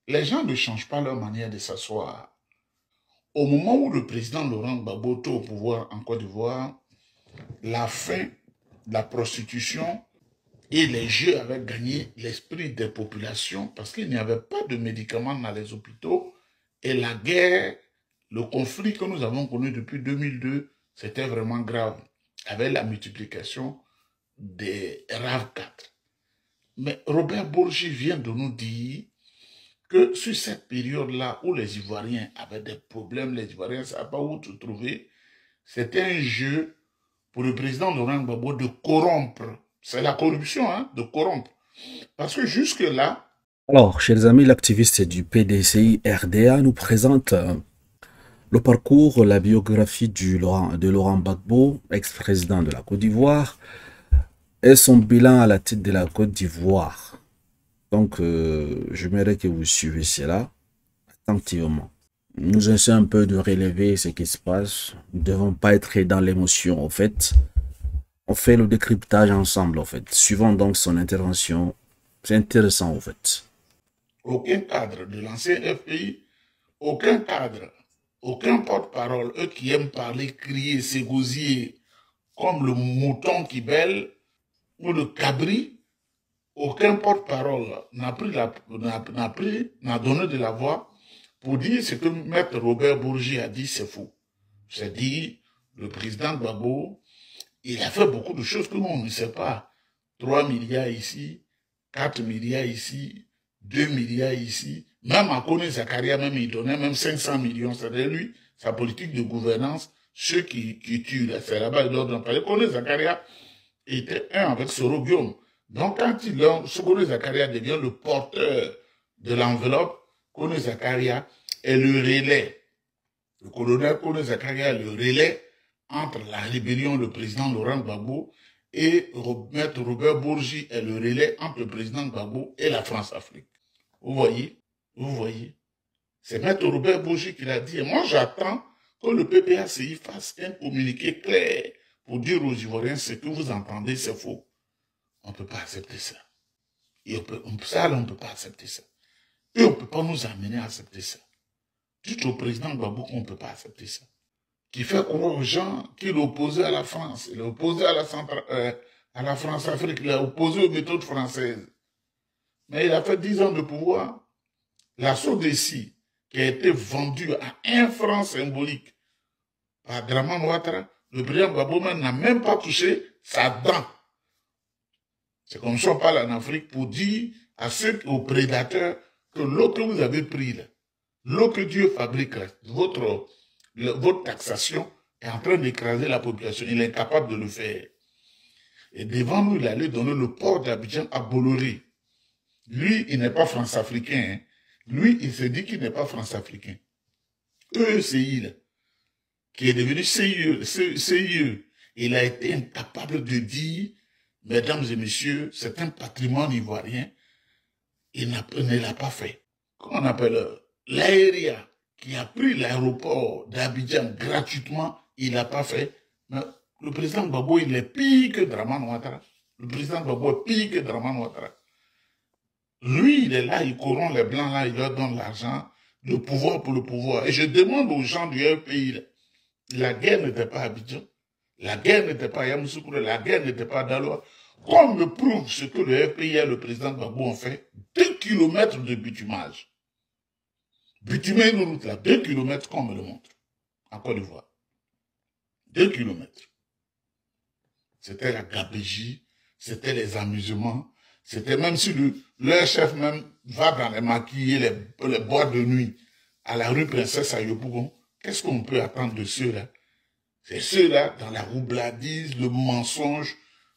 Les gens ne changent pas leur manière de s'asseoir. Au moment où le président Laurent Gbagbo était au pouvoir en Côte d'Ivoire, la fin de la prostitution et les jeux avaient gagné l'esprit des populations parce qu'il n'y avait pas de médicaments dans les hôpitaux et la guerre, le conflit que nous avons connu depuis 2002, c'était vraiment grave avec la multiplication des RAV4. Mais Robert Bourgi vient de nous dire que sur cette période-là où les Ivoiriens avaient des problèmes, les Ivoiriens ne savaient pas où se trouver, c'était un jeu pour le président Laurent Gbagbo de corrompre. C'est la corruption, hein, de corrompre. Parce que jusque-là... Alors, chers amis, l'activiste du PDCI RDA nous présente le parcours, la biographie de Laurent Gbagbo, ex-président de la Côte d'Ivoire, et son bilan à la tête de la Côte d'Ivoire. Donc, j'aimerais que vous suivez cela attentivement. Nous essayons un peu de relever ce qui se passe. Nous ne devons pas être dans l'émotion, en fait. On fait le décryptage ensemble, en fait. Suivant donc son intervention. C'est intéressant, en fait. Aucun cadre de l'ancien FPI, aucun cadre, aucun porte-parole, eux qui aiment parler, crier, s'égosiller, comme le mouton qui bêle, ou le cabri, aucun porte-parole n'a donné de la voix pour dire ce que Maître Robert Bourgi a dit, c'est faux. C'est dit, le président Gbagbo, il a fait beaucoup de choses que nous, on ne sait pas. 3 milliards ici, 4 milliards ici, 2 milliards ici. Même à Kone Zakaria, même, il donnait même 500 millions. C'est-à-dire, lui, sa politique de gouvernance, ceux qui tuent, c'est là-bas, ils doivent parler. Kone Zakaria était un avec Soro Guillaume. Donc, quand Kone Zakaria devient le porteur de l'enveloppe, Kone Zakaria est le relais. Le colonel Kone Zakaria est le relais entre la rébellion du président Laurent Gbagbo et Maître Robert Bourgi est le relais entre le président Gbagbo et la France-Afrique. Vous voyez? Vous voyez? C'est Maître Robert Bourgi qui l'a dit. Et moi, j'attends que le PPACI fasse un communiqué clair pour dire aux Ivoiriens ce que vous entendez, c'est faux. On ne peut pas accepter ça. Et on ne peut pas accepter ça. Et on ne peut pas nous amener à accepter ça. Dites au président Gbagbo qu'on ne peut pas accepter ça. Qui fait croire aux gens qu'il est opposé à la France, il est opposé à la France-Afrique, il est opposé aux méthodes françaises. Mais il a fait 10 ans de pouvoir. La SODECI, qui a été vendue à 1 franc symbolique par Draman Ouattara, le président Gbagbo n'a même pas touché sa dent. C'est comme ça qu'on parle en Afrique pour dire aux prédateurs que l'eau que vous avez prise, l'eau que Dieu fabrique, votre taxation est en train d'écraser la population. Il est incapable de le faire. Et devant nous, il allait donner le port d'Abidjan à Bolloré. Lui, il n'est pas France-africain. Hein. Lui, il se dit qu'il n'est pas France-africain. EECI, qui est devenu CIE, il a été incapable de dire, mesdames et messieurs, c'est un patrimoine ivoirien. Il ne l'a pas fait. Comment on appelle l'aérien qui a pris l'aéroport d'Abidjan gratuitement, il l'a pas fait. Mais le président Gbagbo, il est pire que Draman Ouattara. Le président Gbagbo est pire que Draman Ouattara. Lui, il est là, il corrompt les Blancs, là, il leur donne l'argent, le pouvoir pour le pouvoir. Et je demande aux gens du pays, la guerre n'était pas à Abidjan, la guerre n'était pas à Yamoussoukro, la guerre n'était pas à Daloa. Qu'on me prouve ce que le FPI et le président Gbagbo ont fait, 2 kilomètres de bitumage. Bitumer une route là, 2 kilomètres, qu'on me le montre, en Côte d'Ivoire. 2 kilomètres. C'était la gabégie, c'était les amusements, c'était même si leur chef même va dans les maquillés, les boîtes de nuit, à la rue Princesse à Yopougon, qu'est-ce qu'on peut attendre de ceux-là? C'est ceux-là, dans la roubladise, le mensonge.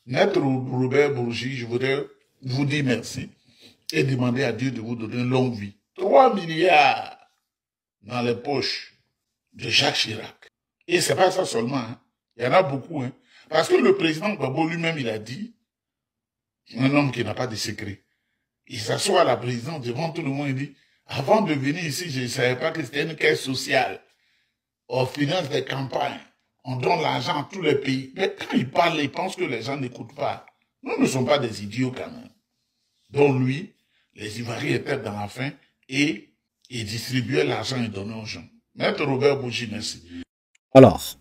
Maître Robert Bourgi, je voudrais vous dire merci et demander à Dieu de vous donner une longue vie. 3 milliards dans les poches de Jacques Chirac. Et c'est pas ça seulement, hein. Il y en a beaucoup, hein. Parce que le président Gbagbo lui-même, il a dit, un homme qui n'a pas de secret, il s'assoit à la présidence devant tout le monde et dit, avant de venir ici, je ne savais pas que c'était une caisse sociale. On finance des campagnes, on donne l'argent à tous les pays. Mais quand il parle, il pense que les gens n'écoutent pas. Nous ne sommes pas des idiots quand même. Donc lui, les Ivoiriens étaient dans la faim, et il distribuait l'argent et donnait aux gens. Maître Robert Bourgi, merci. Alors,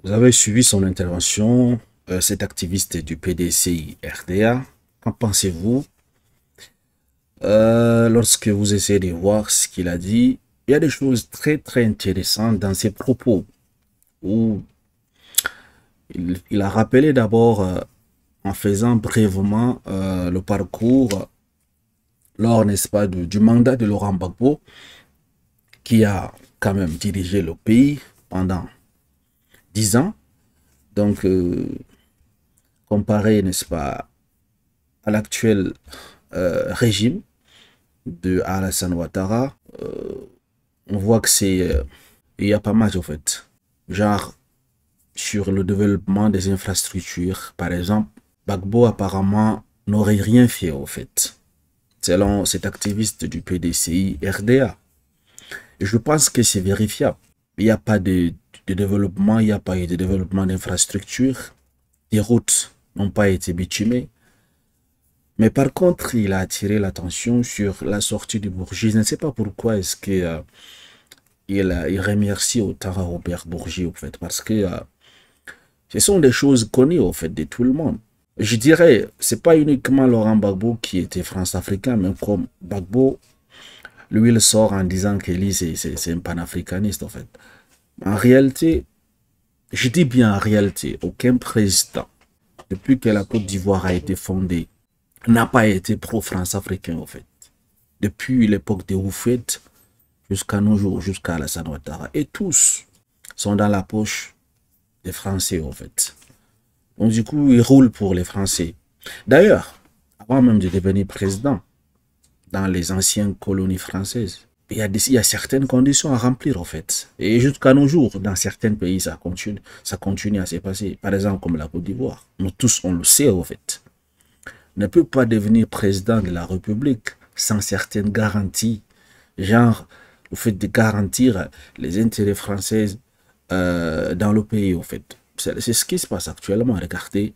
vous avez suivi son intervention, cet activiste du PDCI RDA. Qu'en pensez-vous lorsque vous essayez de voir ce qu'il a dit? Il y a des choses très très intéressantes dans ses propos où il a rappelé d'abord en faisant brièvement le parcours lors, n'est-ce pas, du mandat de Laurent Gbagbo, qui a quand même dirigé le pays pendant 10 ans. Donc, comparé, n'est-ce pas, à l'actuel régime de Alassane Ouattara, on voit que il y a pas mal, en fait. Genre, sur le développement des infrastructures, par exemple, Gbagbo apparemment n'aurait rien fait, au fait, selon cet activiste du PDCI RDA. Et je pense que c'est vérifiable. Il n'y a pas de développement, il n'y a pas eu de développement d'infrastructures. Les routes n'ont pas été bitumées. Mais par contre, il a attiré l'attention sur la sortie du Bourgi. Je ne sais pas pourquoi est-ce que il remercie autant Robert Bourgi, au fait, parce que ce sont des choses connues, au fait, de tout le monde. Je dirais, c'est pas uniquement Laurent Gbagbo qui était France-africain, mais comme Gbagbo, lui, il sort en disant que lui, c'est un panafricaniste, en fait. En réalité, je dis bien en réalité, aucun président, depuis que la Côte d'Ivoire a été fondée, n'a pas été pro-France-africain, en fait. Depuis l'époque de Houphouët jusqu'à nos jours, jusqu'à Alassane Ouattara. Et tous sont dans la poche des Français, en fait. Donc, du coup, ils roulent pour les Français. D'ailleurs, avant même de devenir président, dans les anciennes colonies françaises, il y a certaines conditions à remplir, en fait. Et jusqu'à nos jours, dans certains pays, ça continue à se passer. Par exemple, comme la Côte d'Ivoire. Nous tous, on le sait, en fait. On ne peut pas devenir président de la République sans certaines garanties. Genre, le fait de garantir les intérêts français dans le pays, en fait. C'est ce qui se passe actuellement. Regardez,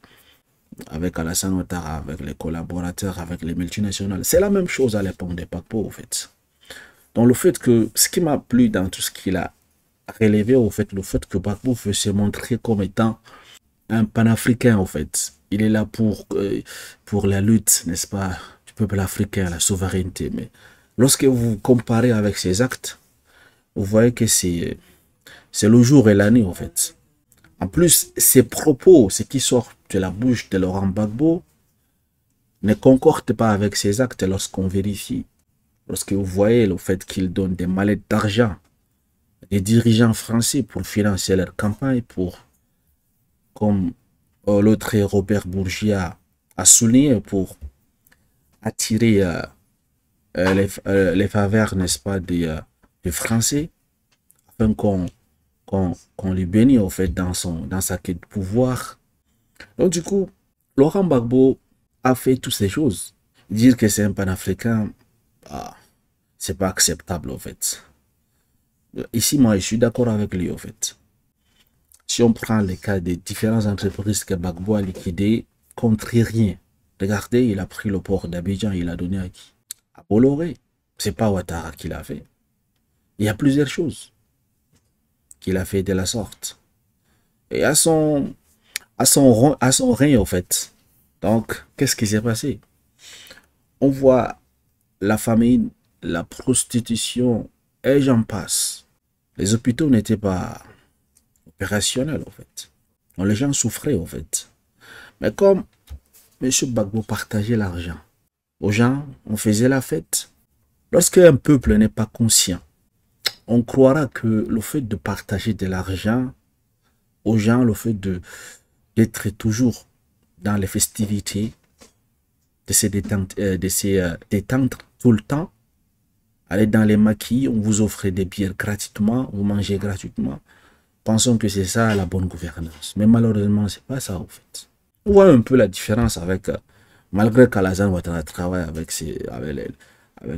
avec Alassane Ouattara, avec les collaborateurs, avec les multinationales. C'est la même chose à l'époque des Gbagbo, en fait. Donc le fait que, ce qui m'a plu dans tout ce qu'il a relevé, au fait, le fait que Gbagbo veut se montrer comme étant un panafricain, en fait. Il est là pour la lutte, n'est-ce pas, du peuple africain, la souveraineté. Mais lorsque vous comparez avec ses actes, vous voyez que c'est le jour et l'année, en fait. En plus, ses propos, ce qui sort de la bouche de Laurent Gbagbo, ne concorde pas avec ses actes lorsqu'on vérifie. Lorsque vous voyez le fait qu'il donne des mallettes d'argent à des dirigeants français pour financer leur campagne, comme l'autre Robert Bourgi a souligné, pour attirer les faveurs, n'est-ce pas, des Français, afin qu'on lui bénisse, en fait, dans sa quête de pouvoir. Donc, du coup, Laurent Gbagbo a fait toutes ces choses. Dire que c'est un panafricain, c'est pas acceptable, en fait. Ici, moi, je suis d'accord avec lui, en fait. Si on prend les cas des différentes entreprises que Gbagbo a liquidées, contre rien. Regardez, il a pris le port d'Abidjan, il a donné à qui? À Bolloré. C'est pas Ouattara qui l'a fait. Il y a plusieurs choses qu'il a fait de la sorte. Et à son règne, en fait. Donc, qu'est-ce qui s'est passé? On voit la famine, la prostitution, et j'en passe. Les hôpitaux n'étaient pas opérationnels, en fait. Donc, les gens souffraient, en fait. Mais comme M. Gbagbo partageait l'argent aux gens, on faisait la fête. Lorsqu'un peuple n'est pas conscient, on croira que le fait de partager de l'argent aux gens, le fait d'être toujours dans les festivités, de se détendre tout le temps, aller dans les maquis, on vous offre des bières gratuitement, vous mangez gratuitement. Pensons que c'est ça la bonne gouvernance. Mais malheureusement, c'est pas ça, en fait. On voit un peu la différence avec, malgré qu'Alassane Ouattara travaille avec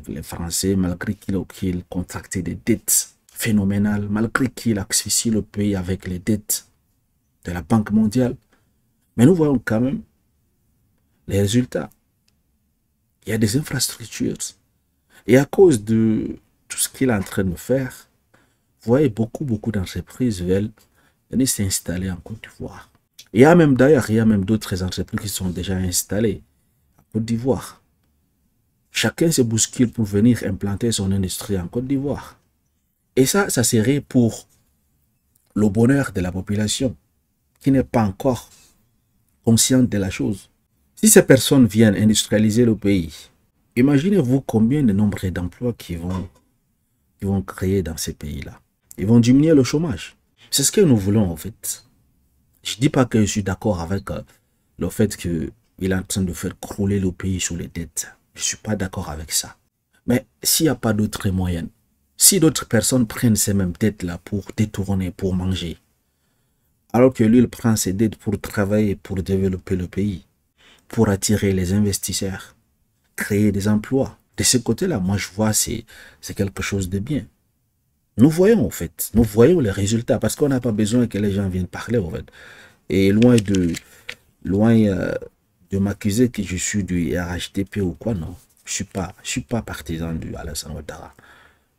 les Français, malgré qu'il contractait des dettes phénoménales, malgré qu'il asphyxie le pays avec les dettes de la Banque mondiale. Mais nous voyons quand même les résultats. Il y a des infrastructures. Et à cause de tout ce qu'il est en train de faire, vous voyez, beaucoup d'entreprises veulent venir s'installer en Côte d'Ivoire. Il y a même d'ailleurs, il y a même d'autres entreprises qui sont déjà installées en Côte d'Ivoire. Chacun se bouscule pour venir implanter son industrie en Côte d'Ivoire. Et ça serait pour le bonheur de la population qui n'est pas encore consciente de la chose. Si ces personnes viennent industrialiser le pays, imaginez-vous combien de nombre d'emplois qui vont créer dans ces pays-là. Ils vont diminuer le chômage. C'est ce que nous voulons en fait. Je ne dis pas que je suis d'accord avec le fait qu'il est en train de faire crouler le pays sous les dettes. Je ne suis pas d'accord avec ça. Mais s'il n'y a pas d'autres moyens, si d'autres personnes prennent ces mêmes dettes-là pour détourner, pour manger, alors que lui, il prend ses dettes pour travailler, pour développer le pays, pour attirer les investisseurs, créer des emplois. De ce côté-là, moi, je vois c'est quelque chose de bien. Nous voyons, en fait, nous voyons les résultats, parce qu'on n'a pas besoin que les gens viennent parler, en fait. Et loin de m'accuser que je suis du RHDP ou quoi, non. Je suis pas partisan du Alassane Ouattara.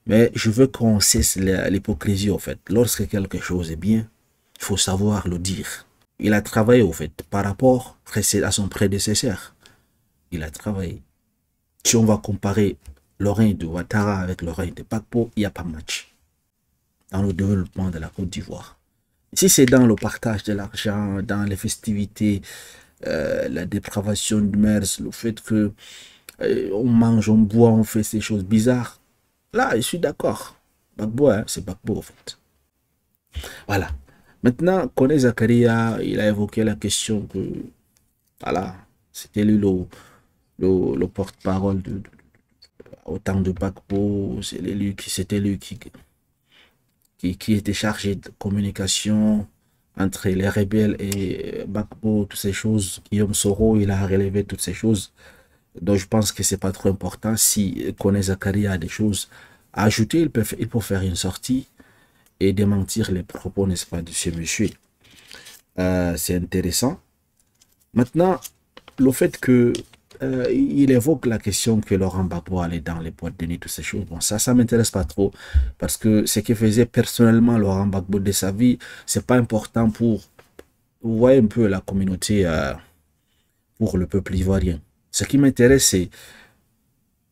Mais je veux qu'on cesse l'hypocrisie, en fait. Lorsque quelque chose est bien, il faut savoir le dire. Il a travaillé, en fait, par rapport à son prédécesseur. Il a travaillé. Si on va comparer le règne de Ouattara avec le règne de Gbagbo, il n'y a pas match dans le développement de la Côte d'Ivoire. Si c'est dans le partage de l'argent, dans les festivités, la dépravation du mers, le fait que on mange, on boit, on fait ces choses bizarres, là, je suis d'accord. Gbagbo, hein, c'est Gbagbo, en fait. Voilà. Maintenant, Koné Zakaria, il a évoqué la question que, voilà, c'était lui le porte-parole au temps de Gbagbo, c'était lui qui était chargé de communication entre les rebelles et Gbagbo, toutes ces choses. Guillaume Soro, il a relevé toutes ces choses. Donc je pense que c'est pas trop important. Si Koné Zakaria a des choses à ajouter, il peut faire une sortie et démentir les propos, n'est-ce pas, de ce monsieur. C'est intéressant. Maintenant, le fait que il évoque la question que Laurent Gbagbo allait dans les boîtes de nuit, toutes ces choses. Bon, ça m'intéresse pas trop parce que ce que faisait personnellement Laurent Gbagbo de sa vie, c'est pas important pour, vous voyez un peu la communauté, pour le peuple ivoirien. Ce qui m'intéresse, c'est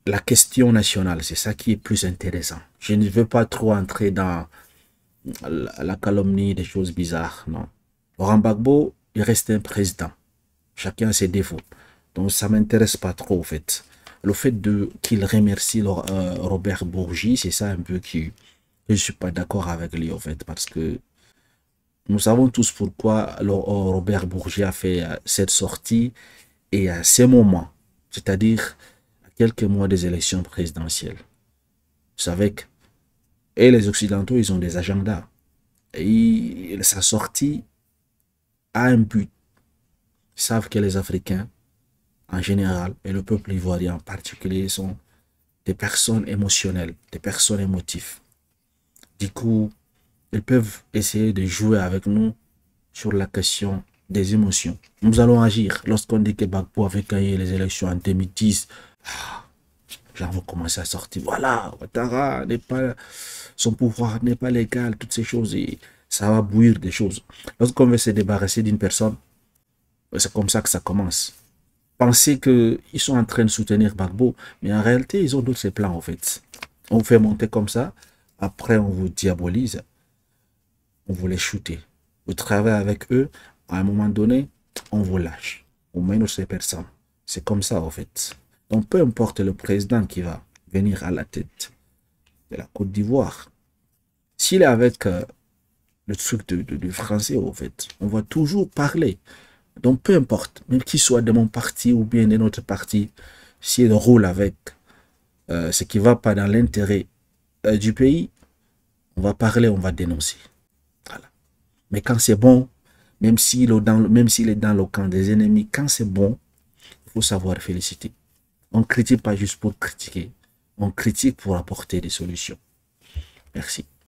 la question nationale. C'est ça qui est plus intéressant. Je ne veux pas trop entrer dans la calomnie, des choses bizarres, non. Laurent Gbagbo, il reste un président. Chacun a ses défauts. Donc ça m'intéresse pas trop, en fait. Le fait qu'il remercie Robert Bourgi, c'est ça un peu que je suis pas d'accord avec lui, en fait, parce que nous savons tous pourquoi Robert Bourgi a fait cette sortie et à ces moments, c'est-à-dire à quelques mois des élections présidentielles. Vous savez que et les Occidentaux, ils ont des agendas. Et sa sortie a un but. Ils savent que les Africains, en général, et le peuple ivoirien en particulier, sont des personnes émotionnelles, des personnes émotives. Du coup, ils peuvent essayer de jouer avec nous sur la question des émotions. Nous allons agir. Lorsqu'on dit que Gbagbo avait gagné les élections en 2010, gens vont commencer à sortir. Voilà, Ouattara n'est pas, son pouvoir n'est pas légal, toutes ces choses, et ça va bouillir des choses. Lorsqu'on veut se débarrasser d'une personne, c'est comme ça que ça commence. Pensez qu'ils sont en train de soutenir Gbagbo, mais en réalité, ils ont d'autres plans, en fait. On vous fait monter comme ça, après on vous diabolise, on vous les shooter. Vous travaillez avec eux, à un moment donné, on vous lâche. On mène ces personnes. C'est comme ça, en fait. Donc, peu importe le président qui va venir à la tête de la Côte d'Ivoire, s'il est avec le truc du français, en fait, on va toujours parler. Donc, peu importe, même qu'il soit de mon parti ou bien de notre parti, s'il roule avec ce qui ne va pas dans l'intérêt du pays, on va parler, on va dénoncer. Voilà. Mais quand c'est bon, même s'il est dans le camp des ennemis, quand c'est bon, il faut savoir féliciter. On ne critique pas juste pour critiquer, on critique pour apporter des solutions. Merci.